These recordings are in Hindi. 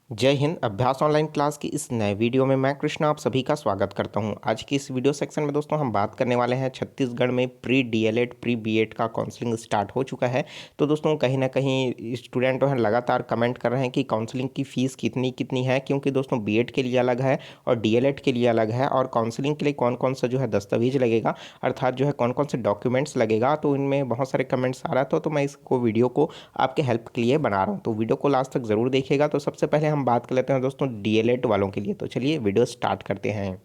जय हिंद। अभ्यास ऑनलाइन क्लास की इस नए वीडियो में मैं कृष्णा आप सभी का स्वागत करता हूं। आज की इस वीडियो सेक्शन में दोस्तों हम बात करने वाले हैं छत्तीसगढ़ में प्री डीएलएड प्री बीएड का काउंसलिंग स्टार्ट हो चुका है। तो दोस्तों कहीं ना कहीं स्टूडेंट जो है लगातार कमेंट कर रहे हैं कि काउंसलिंग की फ़ीस कितनी कितनी है, क्योंकि दोस्तों बीएड के लिए अलग है और डीएलएड के लिए अलग है, और काउंसलिंग के लिए कौन कौन सा जो है दस्तावेज लगेगा, अर्थात जो है कौन कौन से डॉक्यूमेंट्स लगेगा। तो इनमें बहुत सारे कमेंट्स आ रहा था, तो मैं इसको वीडियो को आपके हेल्प के लिए बना रहा हूँ। तो वीडियो को लास्ट तक ज़रूर देखिएगा। तो सबसे पहले हम बात कर लेते हैं दोस्तों डीएलएड वालों के लिए। तो चलिए वीडियो स्टार्ट करते हैं।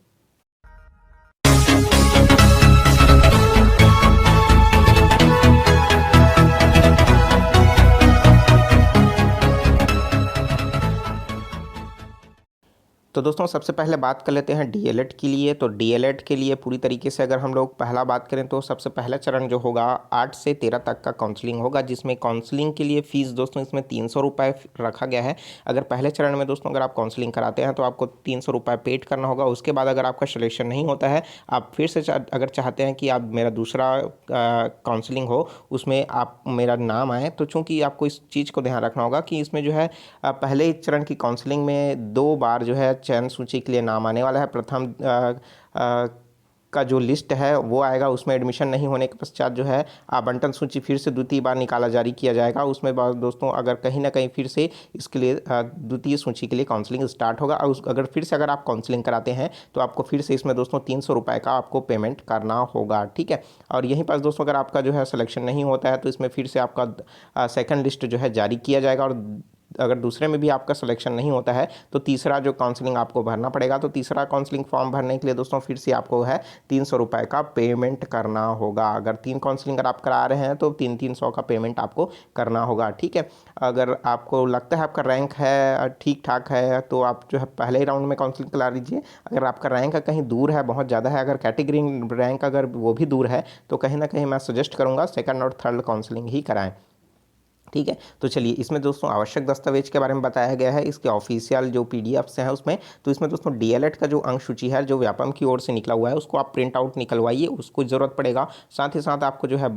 तो दोस्तों सबसे पहले बात कर लेते हैं डीएलएड के लिए। तो डीएलएड के लिए पूरी तरीके से अगर हम लोग पहला बात करें तो सबसे पहला चरण जो होगा 8 से 13 तक का काउंसलिंग होगा, जिसमें काउंसलिंग के लिए फ़ीस दोस्तों इसमें 300 रुपये रखा गया है। अगर पहले चरण में दोस्तों अगर आप काउंसलिंग कराते हैं तो आपको 300 रुपये पेड करना होगा। उसके बाद अगर आपका सिलेक्शन नहीं होता है, आप फिर से अगर चाहते हैं कि आप मेरा दूसरा काउंसलिंग हो उसमें आप मेरा नाम आए, तो चूँकि आपको इस चीज़ को ध्यान रखना होगा कि इसमें जो है पहले चरण की काउंसलिंग में 2 बार जो है चयन सूची के लिए नाम आने वाला है। प्रथम का जो लिस्ट है वो आएगा, उसमें एडमिशन नहीं होने के पश्चात जो है आवंटन सूची फिर से द्वितीय बार निकाला जारी किया जाएगा। उसमें दोस्तों अगर कहीं ना कहीं फिर से इसके लिए द्वितीय सूची के लिए काउंसलिंग स्टार्ट होगा, और अगर फिर से अगर आप काउंसलिंग कराते हैं तो आपको फिर से इसमें दोस्तों 300 रुपये का आपको पेमेंट करना होगा, ठीक है। और यहीं पर दोस्तों अगर आपका जो है सिलेक्शन नहीं होता है तो इसमें फिर से आपका सेकंड लिस्ट जो है जारी किया जाएगा, और अगर दूसरे में भी आपका सिलेक्शन नहीं होता है तो तीसरा जो काउंसलिंग आपको भरना पड़ेगा। तो तीसरा काउंसलिंग फॉर्म भरने के लिए दोस्तों फिर से आपको है 300 रुपये का पेमेंट करना होगा। अगर 3 काउंसलिंग अगर आप करा रहे हैं तो 300 का पेमेंट आपको करना होगा, ठीक है। अगर आपको लगता है आपका रैंक है ठीक ठाक है तो आप जो है पहले ही राउंड में काउंसलिंग करा लीजिए। अगर आपका रैंक कहीं दूर है, बहुत ज़्यादा है, अगर कैटेगरी रैंक अगर वो भी दूर है तो कहीं ना कहीं मैं सजेस्ट करूँगा सेकंड और थर्ड काउंसलिंग ही कराएं, ठीक है। तो चलिए इसमें दोस्तों आवश्यक दस्तावेज के बारे में बताया गया है, इसके ऑफिशियल जो पीडीएफ्स हैं उसमें। तो इसमें दोस्तों डीएलएड का जो अंक सूची है जो व्यापम की ओर से निकला हुआ है उसको आप प्रिंट आउट निकलवाइए, उसको ज़रूरत पड़ेगा। साथ ही साथ आपको जो है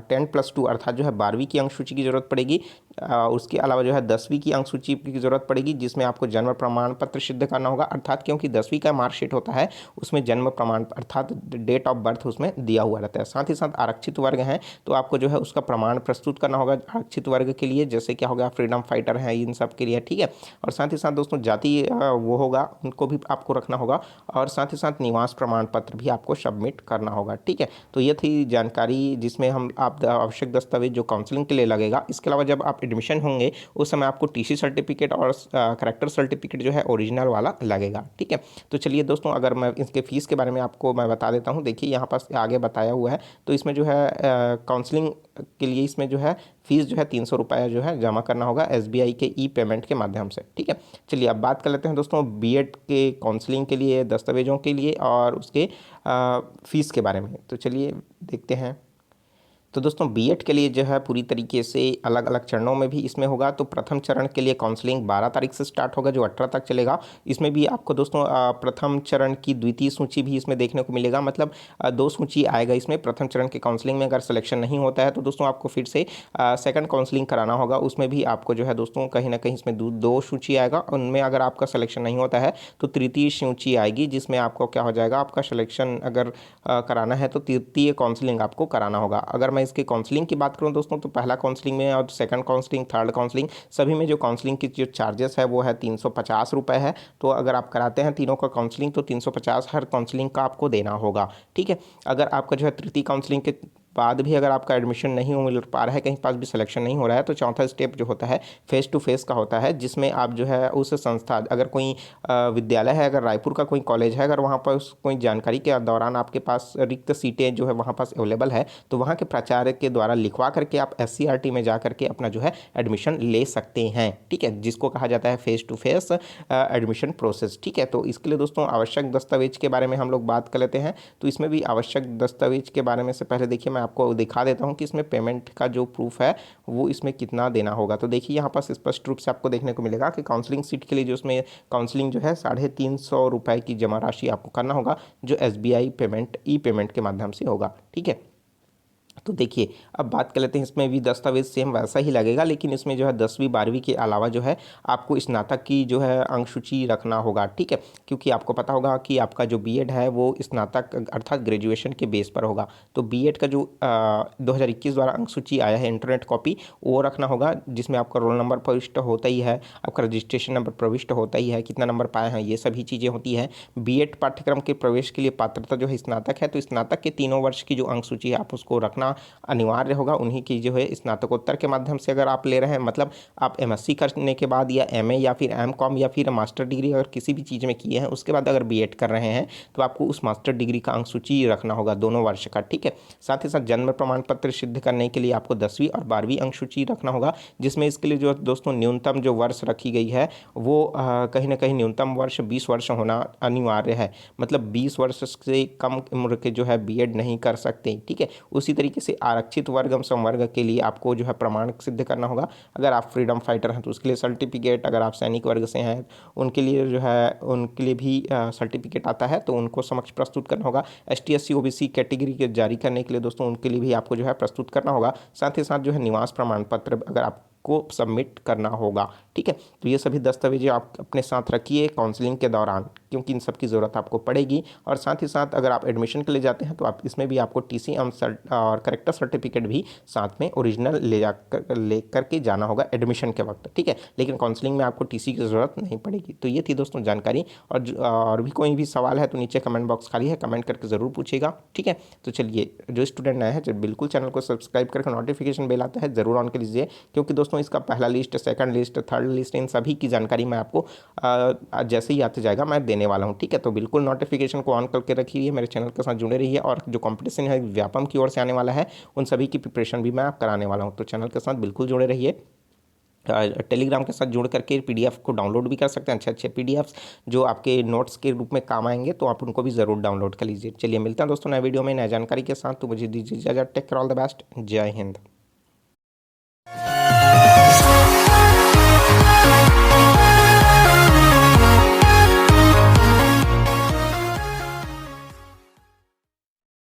10+2 अर्थात जो है 12वीं की अंक सूची की ज़रूरत पड़ेगी। उसके अलावा जो है 10वीं की अंक सूची की ज़रूरत पड़ेगी, जिसमें आपको जन्म प्रमाण पत्र सिद्ध करना होगा, अर्थात क्योंकि 10वीं का मार्कशीट होता है उसमें जन्म प्रमाण अर्थात डेट ऑफ बर्थ उसमें दिया हुआ रहता है। साथ ही साथ आरक्षित वर्ग हैं तो आपको जो है उसका प्रमाण प्रस्तुत करना होगा आरक्षित वर्ग के लिए, जैसे क्या होगा फ्रीडम फाइटर हैं इन सब के लिए, ठीक है। और साथ ही साथ दोस्तों जाति वो होगा उनको भी आपको रखना होगा, और साथ ही साथ निवास प्रमाण पत्र भी आपको सबमिट करना होगा, ठीक है। तो ये थी जानकारी जिसमें हम आप आवश्यक दस्तावेज जो काउंसलिंग के लिए लगेगा। इसके अलावा जब आप एडमिशन होंगे उस समय आपको टीसी सर्टिफिकेट और करेक्टर सर्टिफिकेट जो है ओरिजिनल वाला लगेगा, ठीक है। तो चलिए दोस्तों अगर मैं इसके फीस के बारे में आपको मैं बता देता हूँ। देखिए यहाँ पास आगे बताया हुआ है, तो इसमें जो है काउंसलिंग के लिए इसमें जो है फीस जो है 300 रुपये जो है जमा करना होगा एसबीआई के ई पेमेंट के माध्यम से, ठीक है। चलिए अब बात कर लेते हैं दोस्तों बीएड के काउंसलिंग के लिए दस्तावेजों के लिए और उसके फीस के बारे में। तो चलिए देखते हैं। तो दोस्तों बीएड के लिए जो है पूरी तरीके से अलग अलग चरणों में भी इसमें होगा। तो प्रथम चरण के लिए काउंसलिंग 12 तारीख से स्टार्ट होगा जो 18 तक चलेगा। इसमें भी आपको दोस्तों प्रथम चरण की द्वितीय सूची भी इसमें देखने को मिलेगा, मतलब 2 सूची आएगा इसमें। प्रथम चरण के काउंसलिंग में अगर सिलेक्शन नहीं होता है तो दोस्तों आपको फिर से सेकंड काउंसलिंग कराना होगा। उसमें भी आपको जो है दोस्तों कहीं ना कहीं इसमें 2 सूची आएगा, उनमें अगर आपका सिलेक्शन नहीं होता है तो तृतीय सूची आएगी, जिसमें आपको क्या हो जाएगा, आपका सिलेक्शन अगर कराना है तो तृतीय काउंसलिंग आपको कराना होगा। अगर मैं इसके काउंसलिंग की बात करूं दोस्तों तो पहला काउंसलिंग में और सेकंड काउंसलिंग थर्ड काउंसलिंग सभी में जो काउंसलिंग की जो चार्जेस है वो है 350 रुपये है। तो अगर आप कराते हैं तीनों का काउंसलिंग तो 350 हर काउंसलिंग का आपको देना होगा, ठीक है। अगर आपका जो है तृतीय काउंसलिंग के बाद भी अगर आपका एडमिशन नहीं मिल पा रहा है, कहीं पास भी सिलेक्शन नहीं हो रहा है, तो चौथा स्टेप जो होता है फेस टू फेस का होता है, जिसमें आप जो है उस संस्था अगर कोई विद्यालय है, अगर रायपुर का कोई कॉलेज है, अगर वहाँ पर कोई जानकारी के दौरान आपके पास रिक्त सीटें जो है वहाँ पास अवेलेबल है तो वहाँ के प्राचार्य के द्वारा लिखवा करके आप एससीईआरटी में जा करके अपना जो है एडमिशन ले सकते हैं, ठीक है, जिसको कहा जाता है face to face admission process, ठीक है। तो इसके लिए दोस्तों आवश्यक दस्तावेज के बारे में हम लोग बात कर लेते हैं। तो इसमें भी आवश्यक दस्तावेज के बारे में से पहले देखिए मैं आपको दिखा देता हूं कि इसमें पेमेंट का जो प्रूफ है वो इसमें कितना देना होगा। तो देखिए यहाँ पास स्पष्ट रूप से आपको देखने को मिलेगा कि काउंसलिंग सीट के लिए जो उसमें काउंसलिंग जो है 350 रुपये की जमा राशि आपको करना होगा, जो एसबीआई पेमेंट ई पेमेंट के माध्यम से होगा, ठीक है। तो देखिए अब बात कर लेते हैं, इसमें भी दस्तावेज सेम वैसा ही लगेगा, लेकिन इसमें जो है 10वीं 12वीं के अलावा जो है आपको स्नातक की जो है अंक सूची रखना होगा, ठीक है। क्योंकि आपको पता होगा कि आपका जो बीएड है वो स्नातक अर्थात ग्रेजुएशन के बेस पर होगा। तो बीएड का जो 2021 द्वारा अंक सूची आया है इंटरनेट कॉपी, वो रखना होगा, जिसमें आपका रोल नंबर प्रविष्ट होता ही है, आपका रजिस्ट्रेशन नंबर प्रविष्ट होता ही है, कितना नंबर पाए हैं, ये सभी चीज़ें होती है। बीएड पाठ्यक्रम के प्रवेश के लिए पात्रता जो है स्नातक है, तो स्नातक के तीनों वर्ष की जो अंक सूची है आप उसको रखना अनिवार्य होगा। उन्हीं की जो है स्नातकोत्तर के माध्यम से अगर आप ले रहे हैं, मतलब आप एमएससी करने के बाद या एमए या फिर एमकॉम या फिर मास्टर डिग्री अगर किसी भी चीज़ में किए हैं उसके बाद अगर बीएड कर रहे हैं तो आपको उस मास्टर डिग्री का अंक सूची रखना होगा दोनों वर्ष का, ठीक है। साथ ही साथ जन्म प्रमाण पत्र सिद्ध करने के लिए आपको 10वीं और 12वीं अंक सूची रखना होगा, जिसमें इसके लिए जो दोस्तों न्यूनतम जो वर्ष रखी गई है वो कहीं ना कहीं न्यूनतम वर्ष 20 वर्ष होना अनिवार्य है। मतलब 20 वर्ष से कम उम्र के जो है बीएड नहीं कर सकते, ठीक है। उसी तरीके से आरक्षित वर्ग एवं संवर्ग के लिए आपको जो है प्रमाण सिद्ध करना होगा। अगर आप फ्रीडम फाइटर हैं तो उसके लिए सर्टिफिकेट, अगर आप सैनिक वर्ग से हैं उनके लिए जो है उनके लिए भी सर्टिफिकेट आता है, तो उनको समक्ष प्रस्तुत करना होगा। एसटी एससी ओबीसी कैटेगरी के जारी करने के लिए दोस्तों उनके लिए भी आपको जो है प्रस्तुत करना होगा। साथ ही साथ जो है निवास प्रमाण पत्र अगर आपको सबमिट करना होगा, ठीक है। तो ये सभी दस्तावेज आप अपने साथ रखिए काउंसलिंग के दौरान, क्योंकि इन सब की ज़रूरत आपको पड़ेगी। और साथ ही साथ अगर आप एडमिशन के लिए जाते हैं तो आप इसमें भी आपको टीसी और करेक्टर सर्टिफिकेट भी साथ में ओरिजिनल ले करके जाना होगा एडमिशन के वक्त, ठीक है। लेकिन काउंसलिंग में आपको टीसी की ज़रूरत नहीं पड़ेगी। तो ये थी दोस्तों जानकारी, और भी कोई भी सवाल है तो नीचे कमेंट बॉक्स खाली है, कमेंट करके ज़रूर पूछेगा, ठीक है। तो चलिए, जो स्टूडेंट नए हैं जो बिल्कुल चैनल को सब्सक्राइब करके नोटिफिकेशन बेल आता है ज़रूर ऑन कर लीजिए, क्योंकि दोस्तों इसका पहला list, second list, third list, इन सभी की जानकारी मैं आपको जैसे ही आते जाएगा मैं देने वाला हूँ, ठीक है। तो बिल्कुल नोटिफिकेशन को ऑन करके रखिए, मेरे चैनल के साथ जुड़े रहिए, और जो कंपटीशन है व्यापम की ओर से आने वाला है उन सभी की प्रिपरेशन भी मैं आप कराने वाला हूँ। तो चैनल के साथ बिल्कुल जुड़े रहिए। टेलीग्राम के साथ जुड़ करके पीडीएफ को डाउनलोड भी कर सकते हैं, अच्छे अच्छे पीडीएफ्स जो आपके नोट्स के रूप में काम आएंगे, तो आप उनको भी ज़रूर डाउनलोड कर लीजिए। चलिए मिलते हैं दोस्तों नए वीडियो में नए जानकारी के साथ, तो मुझे दीजिए इजाज़त। Take care, all the best, जय हिंद।